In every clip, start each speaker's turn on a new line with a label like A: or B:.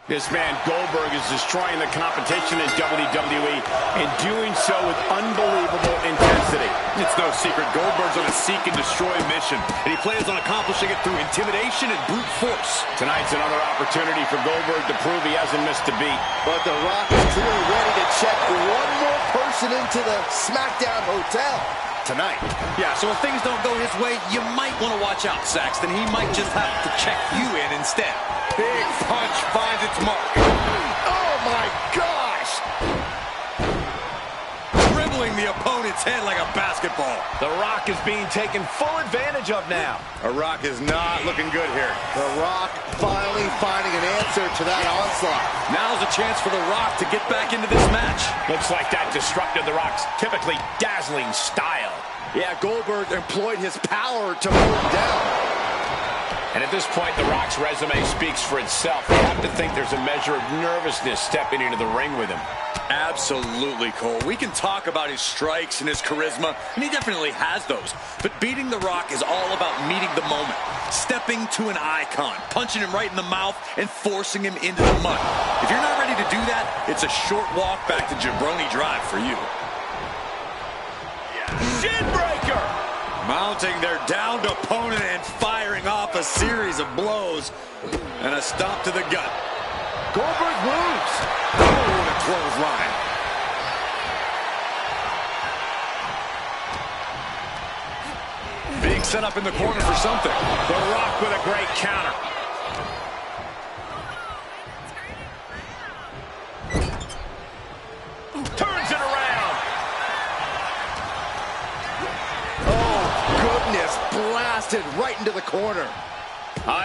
A: This man Goldberg is destroying the competition in WWE and doing so with unbelievable intensity.
B: It's no secret Goldberg's on a seek and destroy mission, and he plans on accomplishing it through intimidation and brute force.
A: Tonight's another opportunity for Goldberg to prove he hasn't missed a beat.
C: But The Rock is clearly ready to check one more person into the SmackDown hotel tonight.
B: Yeah, so if things don't go his way, you might want to watch out, Saxton. He might just have to check you in instead. Big punch finds its mark.
C: Oh, my gosh!
B: Dribbling the opponent's head like a basketball.
A: The Rock is being taken full advantage of now.
B: The Rock is not looking good here.
C: The Rock finally finding an answer to that onslaught.
B: Now's a chance for The Rock to get back into this match.
A: Looks like that disrupted The Rock's typically dazzling style.
C: Yeah, Goldberg employed his power to move him down.
A: And at this point, The Rock's resume speaks for itself. You have to think there's a measure of nervousness stepping into the ring with him.
B: Absolutely, Cole. We can talk about his strikes and his charisma, and he definitely has those. But beating The Rock is all about meeting the moment, stepping to an icon, punching him right in the mouth, and forcing him into the mud. If you're not ready to do that, it's a short walk back to Jabroni Drive for you.
A: Shinbreaker!
B: Mounting their downed opponent and firing off a series of blows. And a stop to the gut.
A: Goldberg moves.
B: Oh, and a clothesline. Being set up in the corner for something.
A: The Rock with a great counter. Turns it around.
C: Oh, goodness, blasted right into the corner.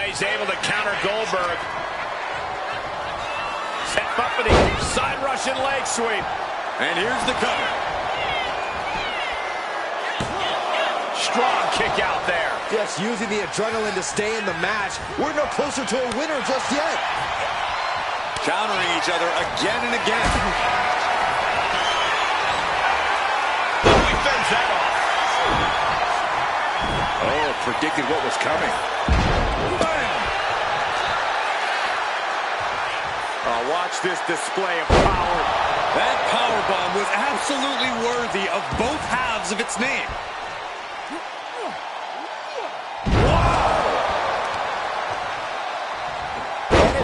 A: He's able to counter Goldberg. Set up for the side Russian leg sweep.
B: And here's the cover.
A: Strong kick out there.
C: Just using the adrenaline to stay in the match. We're no closer to a winner just yet.
B: Countering each other again and again.
A: He fends that off.
B: Oh, predicted what was coming. Bam! Oh, watch this display of power. That powerbomb was absolutely worthy of both halves of its name.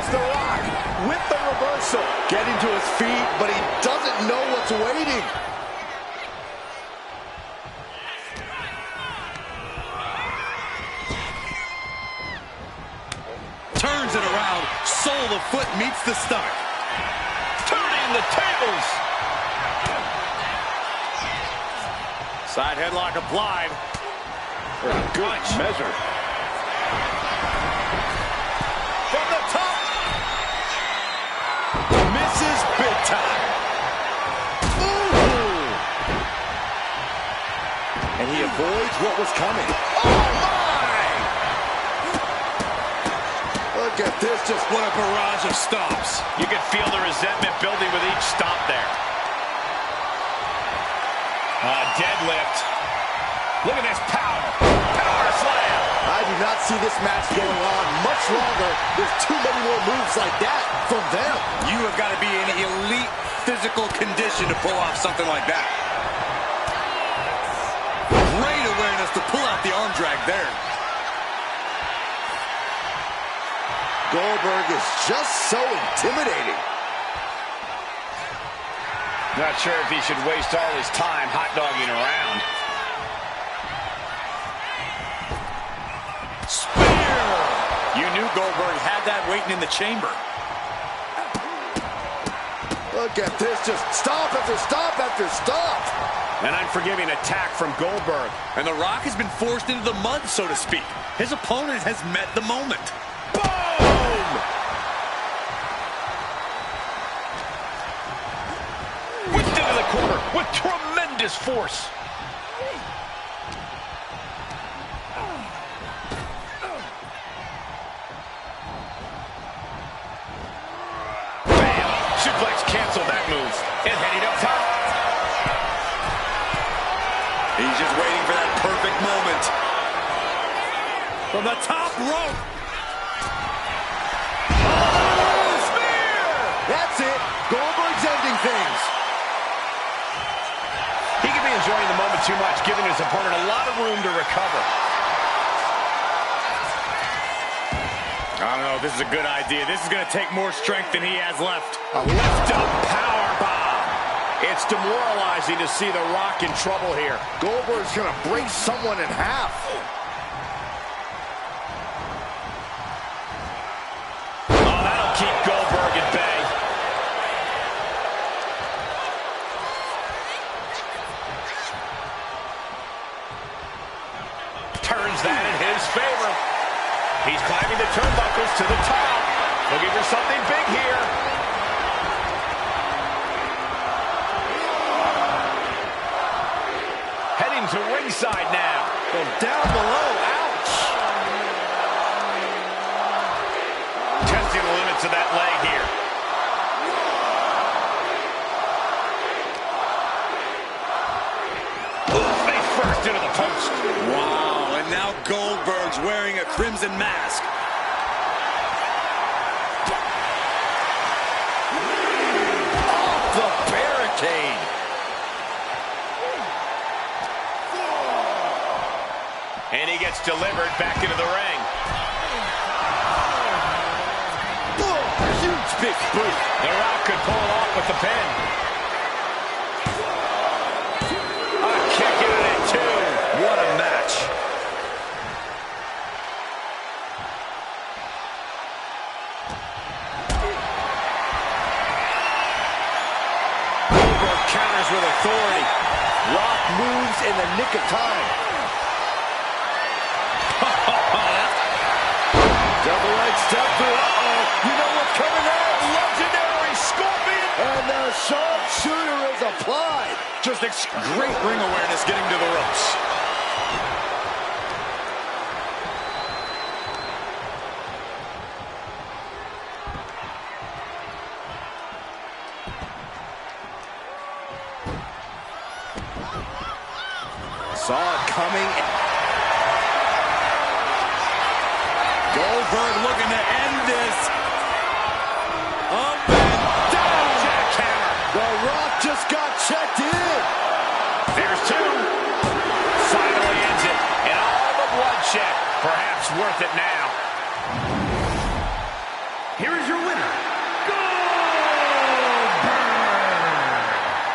C: The Rock with the reversal. Getting to his feet, but he doesn't know what's waiting.
B: Turns it around. Sole of foot meets the stomach.
A: Turning the tables.
B: Side headlock applied. For a good measure. From the top. Misses big time.
C: Ooh. And he avoids what was coming.
B: Oh, my!
C: Look at this, just
B: What a barrage of stops.
A: You can feel the resentment building with each stop there. Deadlift. Look at this power. Power slam.
C: I do not see this match going on much longer. There's too many more moves like that from them.
B: You have got to be in elite physical condition to pull off something like that. Great awareness to pull out the arm drag there.
C: Goldberg is just so intimidating.
A: Not sure if he should waste all his time hot-dogging around.
B: Spear! You knew Goldberg had that waiting in the chamber.
C: Look at this, just stop after stop after stop.
A: An unforgiving attack from Goldberg.
B: And The Rock has been forced into the mud, so to speak. His opponent has met the moment.
A: Boom! Whipped into the corner with tremendous force. Bam! Suplex canceled that move. And heading up top.
B: He's just waiting for that perfect moment. From the top rope. Oh, spear!
C: Goldberg's ending things.
A: He could be enjoying the moment too much, giving his opponent a lot of room to recover.
B: I don't know if this is a good idea. This is going to take more strength than he has left.
A: A lift-up power bomb. It's demoralizing to see The Rock in trouble here.
C: Goldberg's going to break someone in half.
A: Oh, that'll keep Goldberg at bay. Turns that in his favor. He's climbing the turnbuckles to the top. Looking for something big here. Heading to ringside now.
C: Well, down below, ouch.
A: Testing the limits of that leg here. Ooh, face first into the post.
B: Wow, and now Goldberg's wearing a crimson mask.
C: Off the barricade.
A: And he gets delivered back into the ring.
C: Boom, huge big boot.
A: The Rock could pull it off with the pin. A kick into it, too.
C: What a match.
A: Goldberg counters with authority.
C: Rock moves in the nick of time. Double leg step through. Uh-oh. You know what's coming there. Legendary Scorpion. And the sharpshooter is applied.
B: Just great ring awareness getting to the ropes.
C: Saw it coming.
B: Goldberg looking to end this. Up and down.
A: Jackhammer.
C: The Rock just got checked in.
A: There's two. Finally ends it. And all the bloodshed. Perhaps worth it now. Here is your winner, Goldberg.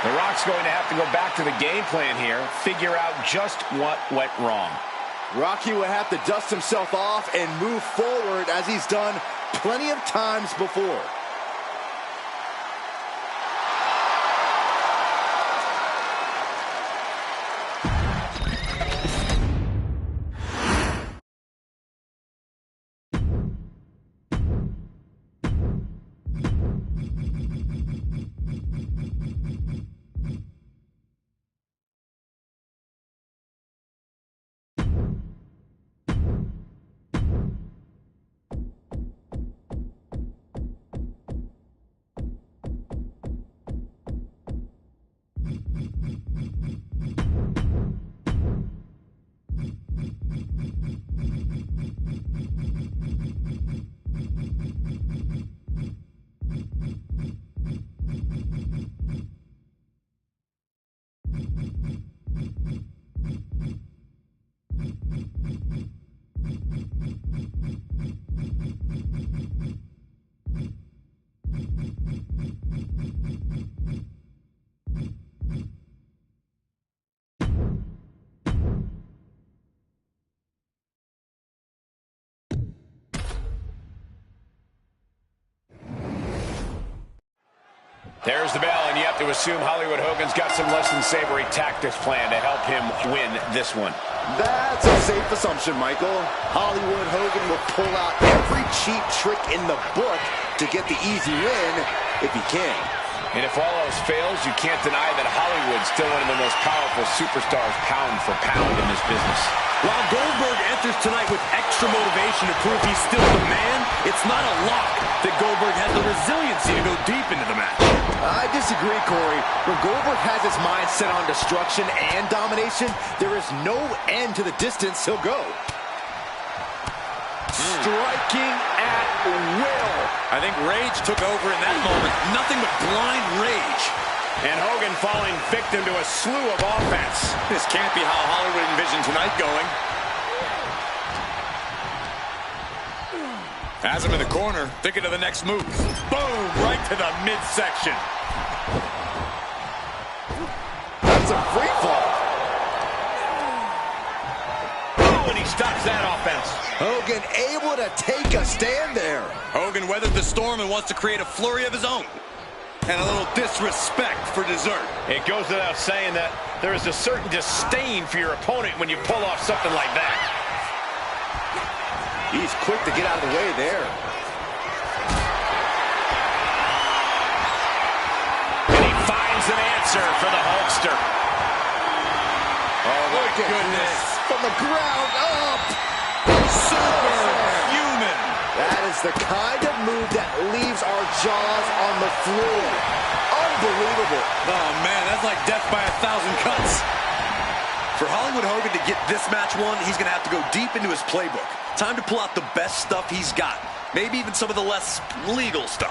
A: The Rock's going to have to go back to the game plan here. Figure out just what went wrong.
C: Rocky will have to dust himself off and move forward as he's done plenty of times before.
A: There's the bell, and you have to assume Hollywood Hogan's got some less than savory tactics planned to help him win this one.
C: That's a safe assumption, Michael. Hollywood Hogan will pull out every cheap trick in the book to get the easy win if he can.
A: And if all else fails, you can't deny that Hollywood's still one of the most powerful superstars pound for pound in this business.
B: While Goldberg enters tonight with extra motivation to prove he's still the man, it's not a lock that Goldberg has the resiliency to go deep into the match.
C: I disagree, Corey. When Goldberg has his mind set on destruction and domination, there is no end to the distance he'll go. Striking at will.
B: I think rage took over in that moment. Nothing but blind rage.
A: And Hogan falling victim to a slew of offense.
B: This can't be how Hollywood envisioned tonight going. Has him in the corner, thinking of the next move. Boom, right to the midsection.
C: That's a free fall.
A: Oh, and he stops that offense.
C: Hogan able to take a stand there.
B: Hogan weathered the storm and wants to create a flurry of his own. And a little disrespect for dessert.
A: It goes without saying that there is a certain disdain for your opponent when you pull off something like that.
C: He's quick to get out of the way there.
A: And he finds an answer for the Hulkster.
B: Oh, my goodness.
C: From the ground up.
B: Superhuman.
C: That is the kind of move that leaves our jaws on the floor. Unbelievable.
B: Oh, man, that's like death by 1,000 cuts. For Hollywood Hogan to get this match won, he's going to have to go deep into his playbook. Time to pull out the best stuff he's got. Maybe even some of the less legal stuff.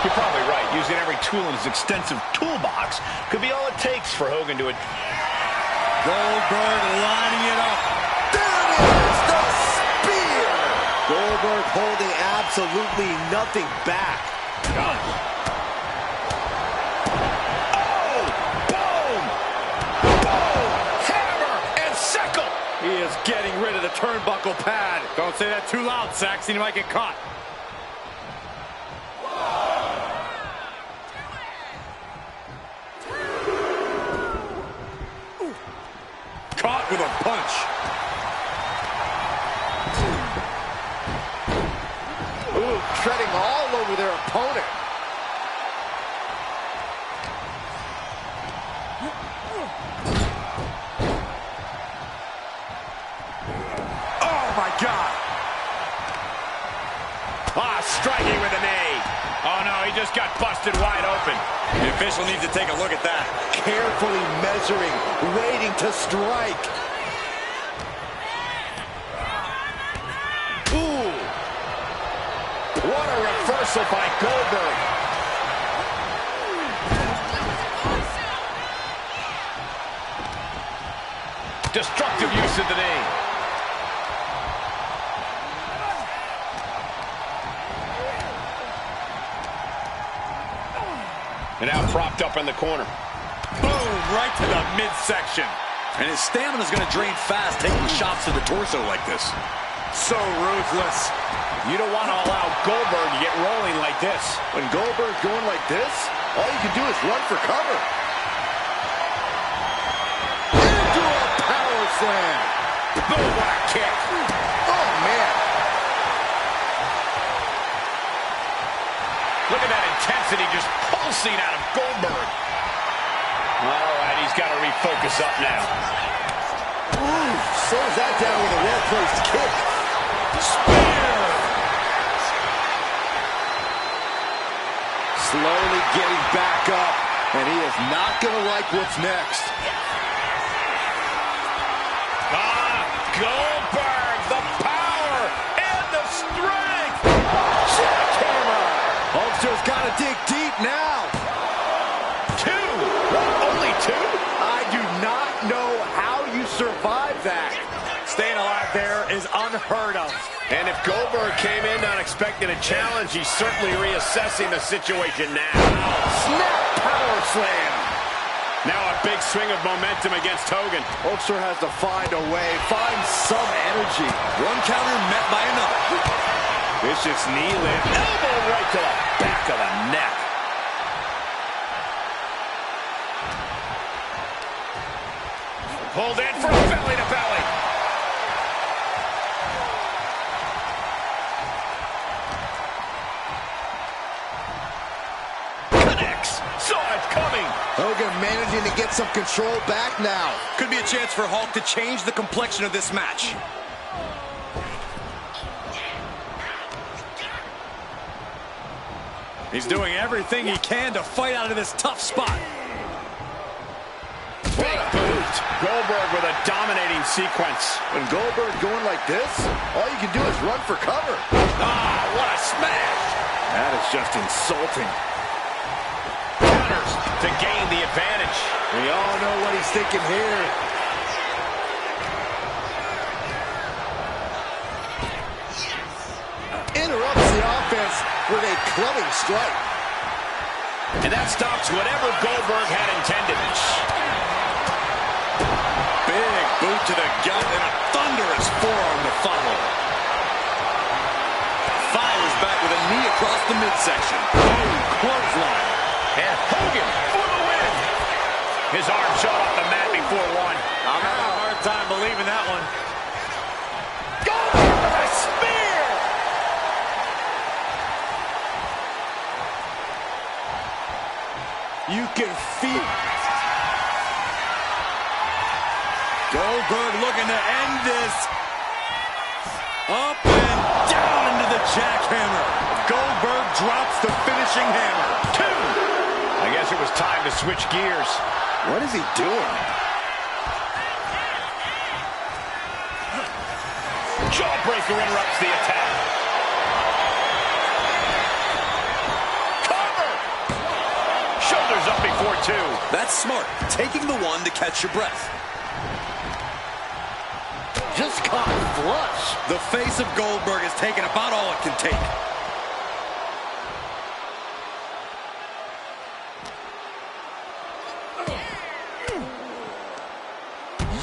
A: You're probably right. Using every tool in his extensive toolbox could be all it takes for Hogan to...
B: Goldberg lining it up.
C: There it is, the spear. Goldberg holding absolutely nothing back.
A: Done. Oh, boom! Boom! Hammer and sickle.
B: He is getting rid of the turnbuckle pad. Don't say that too loud, Saxon. You might get caught. Caught with a punch.
C: Ooh, treading all over their opponent.
B: Oh, my God.
A: Ah, striking with a knee. Oh, no, he just got busted wide open.
B: The official needs to take a look at that.
C: Carefully measuring, waiting to strike. Ooh. What a reversal by Goldberg.
A: Destructive use of the knee. And now propped up in the corner.
B: Boom, right to the midsection. And his stamina's going to drain fast, taking shots to the torso like this. So ruthless.
A: You don't want to allow Goldberg to get rolling like this.
C: When Goldberg's going like this, all you can do is run for cover. Into a power slam.
A: Boom, what a kick.
C: Oh, man.
A: Look at that intensity just pulsing out of Goldberg. All right, he's got to refocus up now.
C: Ooh, slows that down with a well-placed kick.
A: Spear!
C: Slowly getting back up, and he is not going to like what's next.
A: Goldberg, the power and the strength.
C: Jackhammer. Hulkster's got to dig deep now.
A: Two. Only two?
C: I do not know how you survive that.
B: Staying alive there is unheard of.
A: And if Goldberg came in not expecting a challenge, he's certainly reassessing the situation now.
C: Snap power slam.
A: Now a big swing of momentum against Hogan.
C: Hulkster has to find a way, find some energy.
B: One counter met by another.
A: Vicious knee lift. Elbow right to the back of the neck. Pulled in for a belly to belly. Connects. Saw it coming.
C: Hogan managing to get some control back now.
B: Could be a chance for Hulk to change the complexion of this match. He's doing everything he can to fight out of this tough spot.
A: Big boot. Goldberg with a dominating sequence.
C: When Goldberg's going like this, all you can do is run for cover.
B: Ah, what a smash!
C: That is just insulting.
A: Counters to gain the advantage.
C: We all know what he's thinking here. Interrupts the offense with a clubbing strike.
A: And that stops whatever Goldberg had intended.
B: Big boot to the gut and a thunderous forearm to follow. Fires back with a knee across the midsection. Boom, clothesline.
A: And Hogan for the win. His arm shot off the mat before one.
B: I'm having a hard time believing that one.
A: Goldberg with a spear.
C: You can feel
B: Goldberg looking to end this. Up and down into the jackhammer. Goldberg drops the finishing hammer. 2.
A: I guess it was time to switch gears.
C: What is he doing?
A: Jawbreaker interrupts the attack. Cover! Shoulders up before 2.
B: That's smart. Taking the one to catch your breath.
C: Just caught flush.
B: The face of Goldberg has taken about all it can take.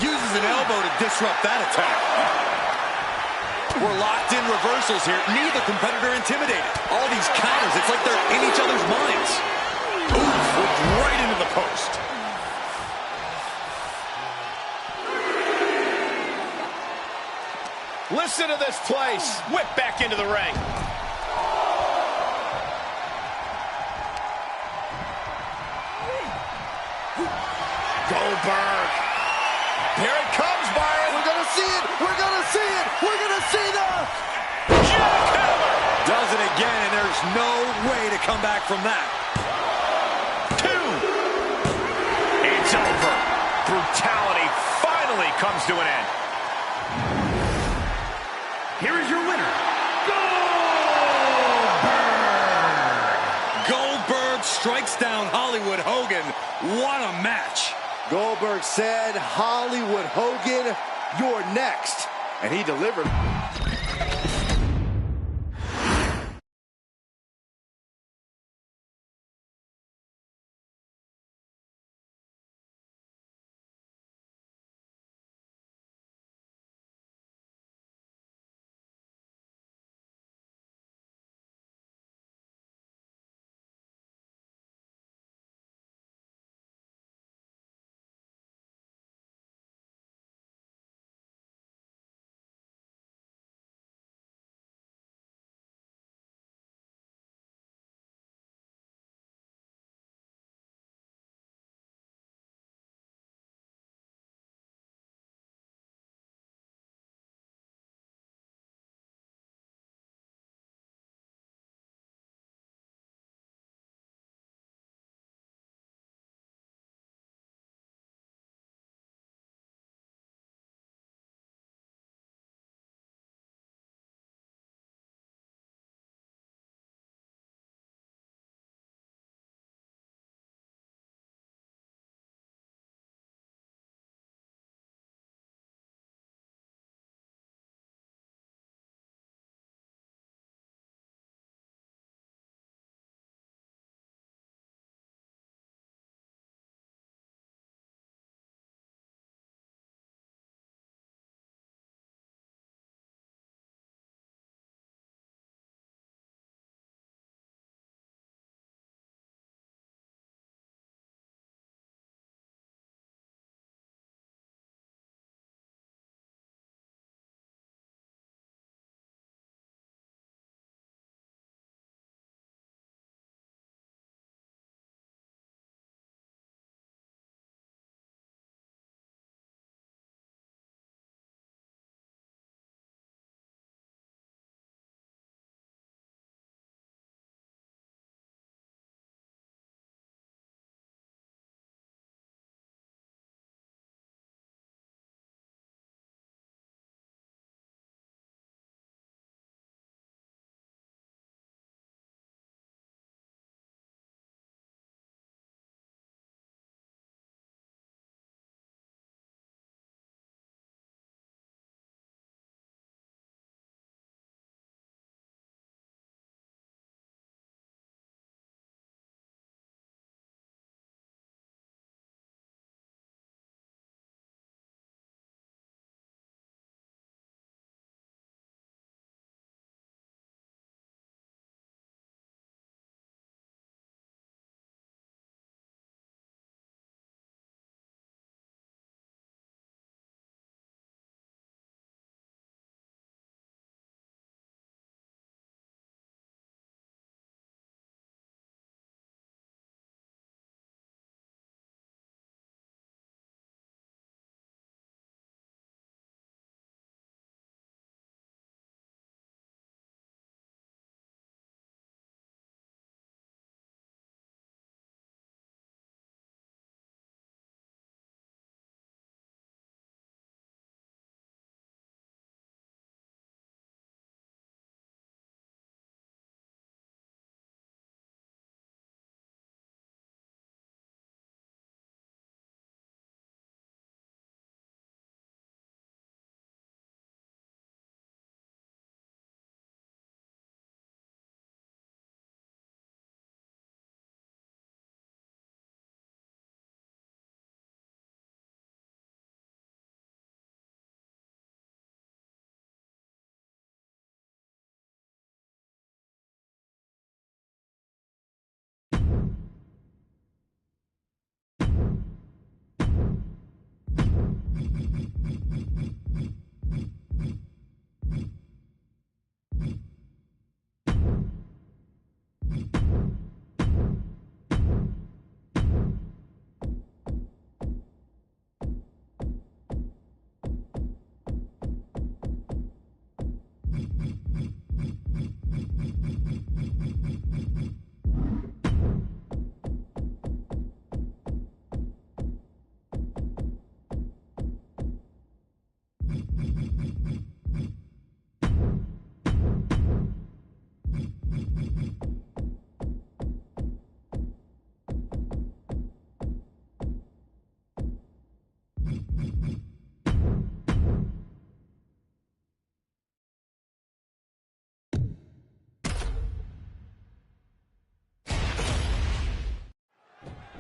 B: Uses an elbow to disrupt that attack. We're locked in reversals here. Neither competitor intimidated. All these counters, it's like they're in each other's minds. Oof, whipped right into the post.
A: Listen to this place. Whip back into the ring. Goldberg. Here it comes, Byron.
C: We're going to see it. We're going to see it. We're going to see the
A: Jackhammer.
B: Does it again, and there's no way to come back from that.
A: 2. It's over. Brutality finally comes to an end. Here is your winner, Goldberg!
B: Goldberg strikes down Hollywood Hogan. What a match.
C: Goldberg said, Hollywood Hogan, you're next. And he delivered.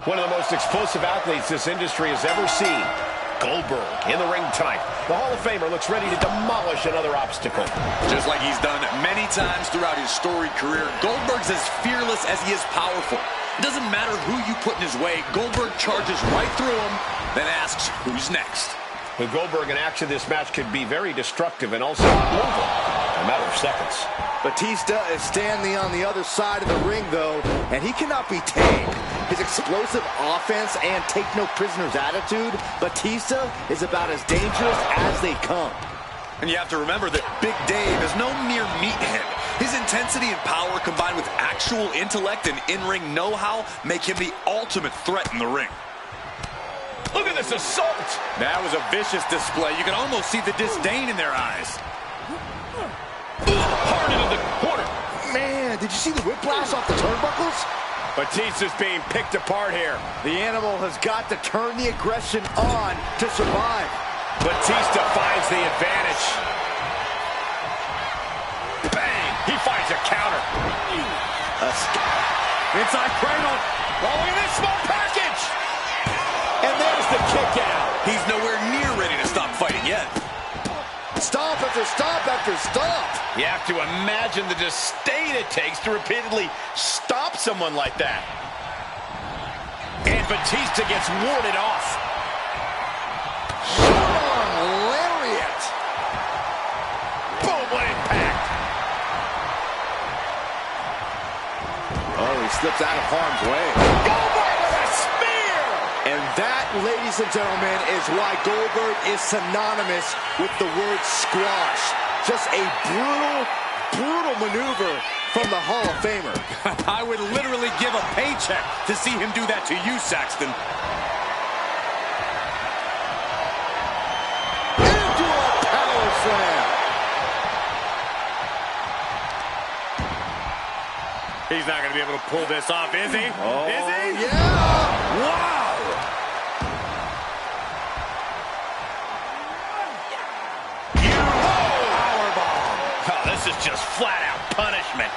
A: One of the most explosive athletes this industry has ever seen. Goldberg in the ring tonight. The Hall of Famer looks ready to demolish another obstacle.
B: Just like he's done many times throughout his storied career, Goldberg's as fearless as he is powerful. It doesn't matter who you put in his way, Goldberg charges right through him, then asks, who's next?
A: With Goldberg in action, this match could be very destructive and also over in a matter of seconds.
C: Batista is standing on the other side of the ring, though, and he cannot be tamed. His explosive offense and take-no-prisoners attitude, Batista is about as dangerous as they come.
B: And you have to remember that Big Dave is no mere meathead. His intensity and power combined with actual intellect and in-ring know-how make him the ultimate threat in the ring.
A: Look at this assault!
B: That was a vicious display. You can almost see the disdain in their eyes.
A: Hard into the corner.
C: Man, did you see the whiplash off the turnbuckles?
A: Batista's being picked apart here.
C: The animal has got to turn the aggression on to survive.
A: Batista finds the advantage. Bang! He finds a counter.
B: Inside cradle.
A: Oh, look at this small package! And there's the kick out.
B: He's nowhere near ready to stop fighting yet.
C: Stomp after stomp after stomp.
A: You have to imagine the disdain it takes to repeatedly stop someone like that. And Batista gets warded off.
C: Short-arm lariat.
A: Boom, what impact.
C: Oh, he slips out of harm's way.
A: Goldberg with a spear!
C: And that, ladies and gentlemen, is why Goldberg is synonymous with the word squash. Just a brutal maneuver from the Hall of Famer.
B: I would literally give a paycheck to see him do that to you, Saxton.
C: Into a power slam.
B: He's not going to be able to pull this off, is he?
C: Oh,
B: is he?
C: yeah.
B: Wow!
A: This is just flat-out punishment.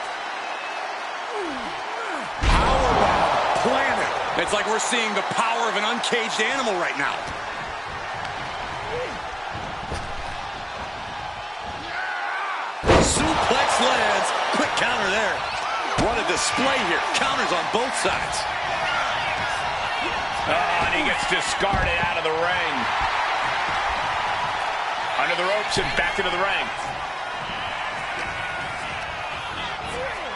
B: Powerbomb planted. It's like we're seeing the power of an uncaged animal right now. Suplex lands. Quick counter there. What a display here. Counters on both sides.
A: Oh, and he gets discarded out of the ring. Under the ropes and back into the ring.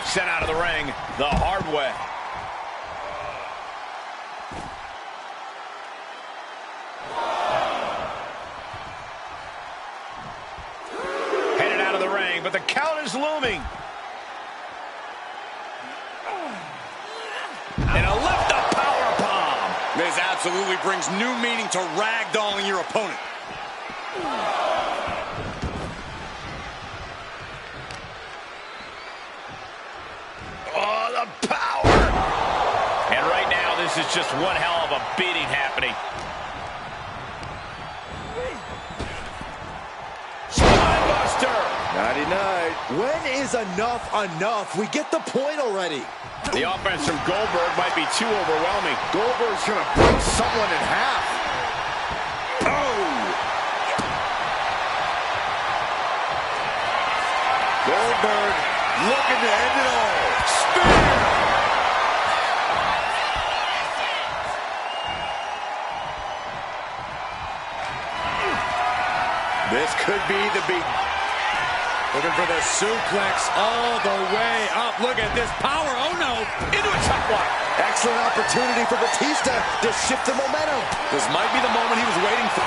A: Sent out of the ring the hard way. Headed out of the ring, but the count is looming. And a lift-up powerbomb.
B: This absolutely brings new meaning to ragdolling your opponent.
A: Oh, the power! And right now, this is just one hell of a beating happening. Spinebuster!
C: Nighty-night. When is enough? We get the point already.
A: The offense from Goldberg might be too overwhelming.
C: Goldberg's gonna break someone in half. Oh! Goldberg looking to end it all. Spear! This could be the beat.
B: Looking for the suplex all the way up. Look at this power. Oh, no.
A: Into a top one.
C: Excellent opportunity for Batista to shift the momentum.
B: This might be the moment he was waiting for.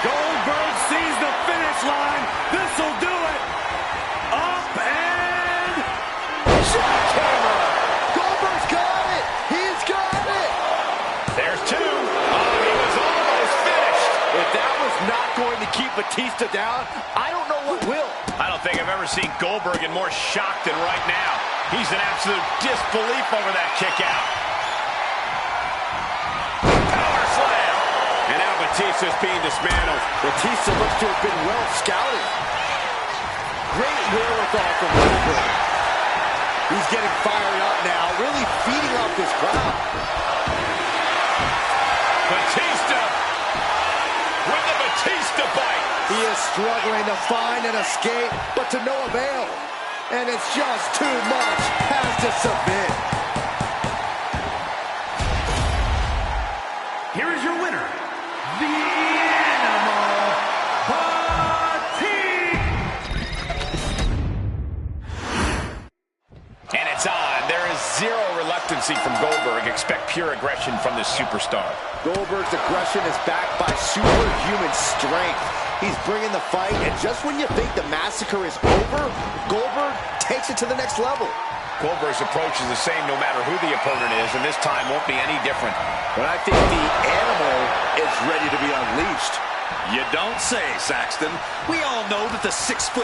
B: Goldberg sees the finish line. This'll do it. Up and...
C: Jackhammer. Goldberg's got it. He's got it.
A: There's two. Oh, he was almost finished.
C: If that was not going to keep Batista down, I don't know what will.
A: I don't think I've ever seen Goldberg in more shock than right now. He's in absolute disbelief over that kick out. Power slam. And now Batista's being dismantled.
C: Batista looks to have been well scouted. Great wherewithal from Goldberg. He's getting fired up now, really feeding off this crowd. He is struggling to find an escape, but to no avail. And it's just too much. Has to submit.
D: Here is your winner, the Animal,
A: And it's on. There is zero reluctancy from Goldberg. Expect pure aggression from this superstar.
C: Goldberg's aggression is backed by superhuman strength. He's bringing the fight, and just when you think the massacre is over, Goldberg takes it to the next level.
A: Goldberg's approach is the same no matter who the opponent is, and this time won't be any different.
C: But I think the Animal is ready to be unleashed.
B: You don't say, Saxton. We all know that the 6'6",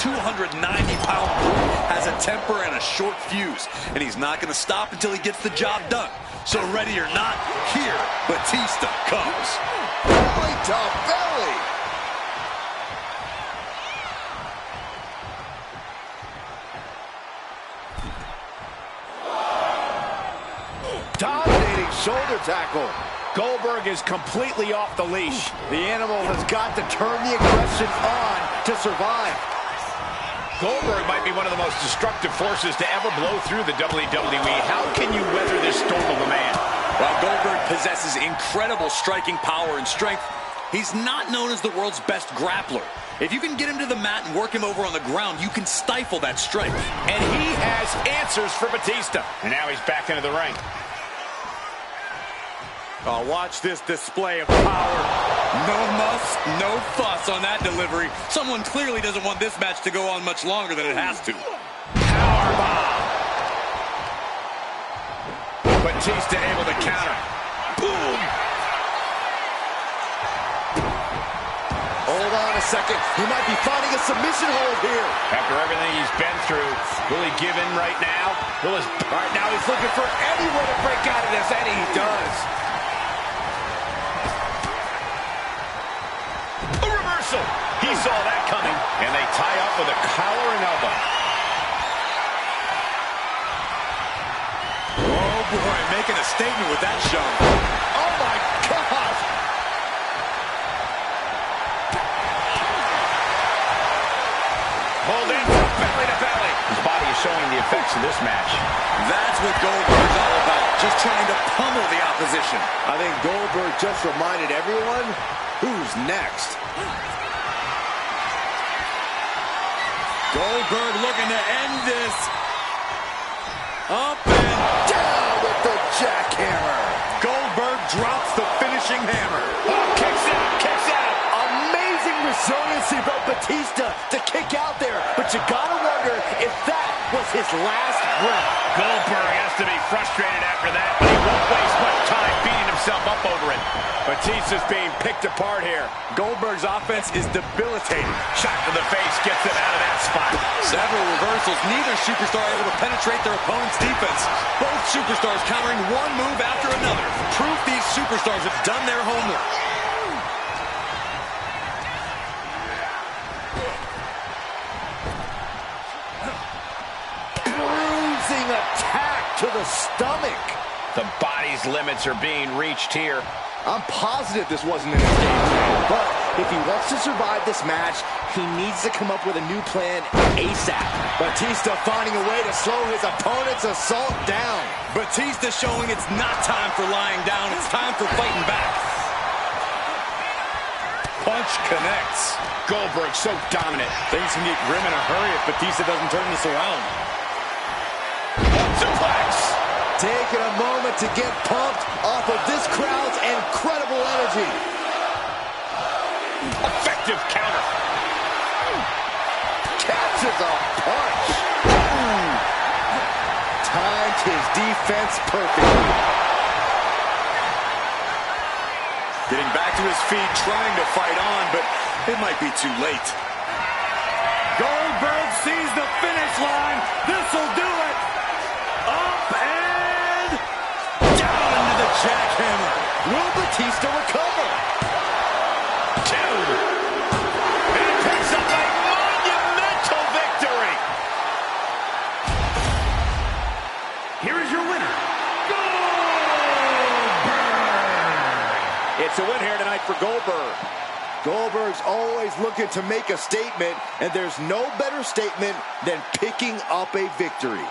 B: 290-pound brute has a temper and a short fuse, and he's not going to stop until he gets the job done. So ready or not, here Batista comes.
C: Belly to belly. Dominating shoulder tackle.
A: Goldberg is completely off the leash.
C: The Animal has got to turn the aggression on to survive.
A: Goldberg might be one of the most destructive forces to ever blow through the WWE. How can you weather this storm of a man?
B: While Goldberg possesses incredible striking power and strength, he's not known as the world's best grappler. If you can get him to the mat and work him over on the ground, you can stifle that strength.
A: And he has answers for Batista. And now he's back into the ring.
B: Oh, watch this display of power. No muss, no fuss on that delivery. Someone clearly doesn't want this match to go on much longer than it has to.
A: Powerbomb. Batista able to counter. Boom.
C: Hold on a second. He might be finding a submission hold here.
A: After everything he's been through, will he give in right now?
C: Right now he's looking for any way to break out of this, and he does.
A: A reversal. He saw that coming, and they tie up with a collar and elbow.
B: Oh, boy, making a statement with that shove.
C: Oh, my God.
A: Pulled in from belly to belly. His body is showing the effects of this match.
B: That's what Goldberg's all about, just trying to pummel the opposition.
C: I think Goldberg just reminded everyone who's next.
B: Goldberg looking to end this. Up and
C: Down with the jackhammer.
B: Goldberg drops the finishing hammer.
A: Oh, kicks out, kicks out.
C: Amazing resiliency by Batista to kick out there, but you gotta wonder if that was his last breath.
A: Goldberg has to be frustrated after that, but he won't waste much time beating himself up over it. Batista's being picked apart here.
B: Goldberg's offense is debilitating.
A: Shot to the face gets him out of that spot.
B: Several reversals, neither superstar able to penetrate their opponent's defense. Both superstars countering one move after another. Proof these superstars have done their homework.
C: Bruising attack to the stomach.
A: The body's limits are being reached here.
C: I'm positive this wasn't in his game plan, but if he wants to survive this match, he needs to come up with a new plan ASAP. Batista finding a way to slow his opponent's assault down.
B: Batista showing it's not time for lying down, it's time for fighting back. Punch connects.
A: Goldberg so dominant.
B: Things can get grim in a hurry if Batista doesn't turn this around.
A: Suplex.
C: Taking a moment to get pumped off of this crowd's incredible energy.
A: Effective counter.
C: Catches a punch. Timed his defense perfectly.
B: Getting back to his feet, trying to fight on, but it might be too late. Goldberg sees the finish line. This'll do it. Up and down into the jackhammer.
C: Will Batista recover?
A: Two. And he picks up a monumental victory.
D: Here is your winner,
A: It's a win here tonight for Goldberg.
C: Goldberg's always looking to make a statement, and there's no better statement than picking up a victory.